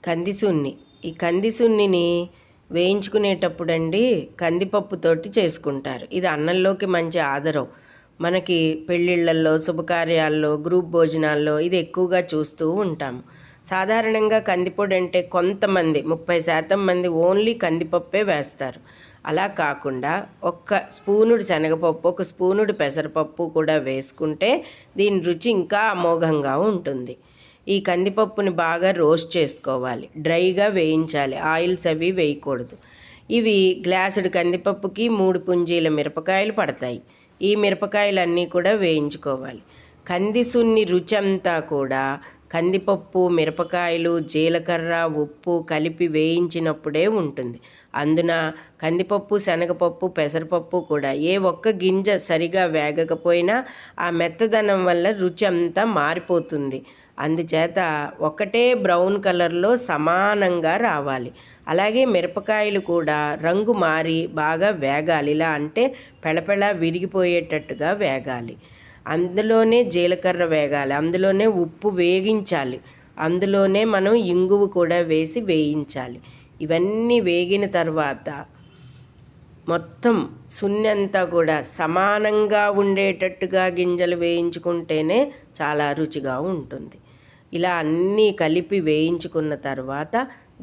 కందిసున్ని. ఈ కందిసున్నిని వేయించుకునేటప్పుడండి కందిపప్పుతోటి చేసుకుంటారు. ఇది అన్నంలోకి మంచి ఆదరం. మనకి పెళ్ళిళ్ళల్లో, శుభకార్యాల్లో, గ్రూప్ భోజనాల్లో ఇది ఎక్కువగా చూస్తూ ఉంటాము. సాధారణంగా కందిపొడి అంటే కొంతమంది 30% మంది ఓన్లీ కందిపప్పే వేస్తారు. అలా కాకుండా ఒక్క స్పూనుడు శనగపప్పు, ఒక స్పూనుడు పెసరపప్పు కూడా వేసుకుంటే దీని రుచి ఇంకా అమోఘంగా ఉంటుంది. ఈ కందిపప్పుని బాగా రోస్ట్ చేసుకోవాలి, డ్రైగా వేయించాలి, ఆయిల్స్ అవి వేయకూడదు. ఇవి గ్లాసుడు కందిపప్పుకి 3 పుంజీల మిరపకాయలు పడతాయి. ఈ మిరపకాయలన్నీ కూడా వేయించుకోవాలి. కందిసున్ని రుచి అంతా కూడా కందిపప్పు, మిరపకాయలు, జీలకర్ర, ఉప్పు కలిపి వేయించినప్పుడే ఉంటుంది. అందున కందిపప్పు, శనగపప్పు, పెసరపప్పు కూడా ఏ ఒక్క గింజ సరిగా వేగకపోయినా ఆ మెత్తదనం వల్ల రుచి అంతా మారిపోతుంది. అందుచేత ఒకటే బ్రౌన్ కలర్లో సమానంగా రావాలి. అలాగే మిరపకాయలు కూడా రంగు మారి బాగా వేగాలి. ఇలా అంటే పెళపెళ విరిగిపోయేటట్టుగా వేగాలి. అందులోనే జీలకర్ర వేగాలి, అందులోనే ఉప్పు వేగించాలి, అందులోనే మనం ఇంగువ కూడా వేసి వేయించాలి. ఇవన్నీ వేగిన తర్వాత మొత్తం సున్ని అంతా కూడా సమానంగా ఉండేటట్టుగా గింజలు వేయించుకుంటేనే చాలా రుచిగా ఉంటుంది. ఇలా అన్నీ కలిపి వేయించుకున్న తర్వాత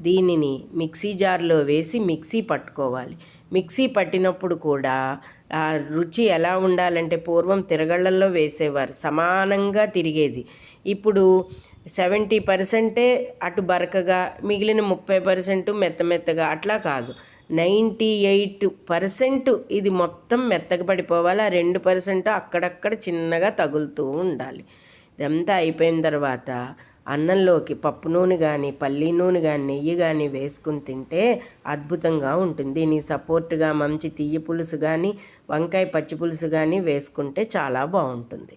దీనిని మిక్సీ జార్లో వేసి మిక్సీ పట్టుకోవాలి. మిక్సీ పట్టినప్పుడు కూడా ఆ రుచి ఎలా ఉండాలంటే పూర్వం తిరగళ్ళల్లో వేసేవారు, సమానంగా తిరిగేది. ఇప్పుడు 70% అటు బరకగా, మిగిలిన 30% మెత్తగా, అట్లా కాదు. 98% ఇది మొత్తం మెత్తగా పడిపోవాలి. ఆ 2% అక్కడక్కడ చిన్నగా తగులుతూ ఉండాలి. ఇదంతా అయిపోయిన తర్వాత అన్నంలోకి పప్పు నూనె కానీ, పల్లి నూనె కానీ, నెయ్యి కానీ వేసుకుని తింటే అద్భుతంగా ఉంటుంది. దీనికి సపోర్ట్గా మంచి తియ్య పులుసు కానీ, వంకాయ పచ్చి పులుసు కానీ వేసుకుంటే చాలా బాగుంటుంది.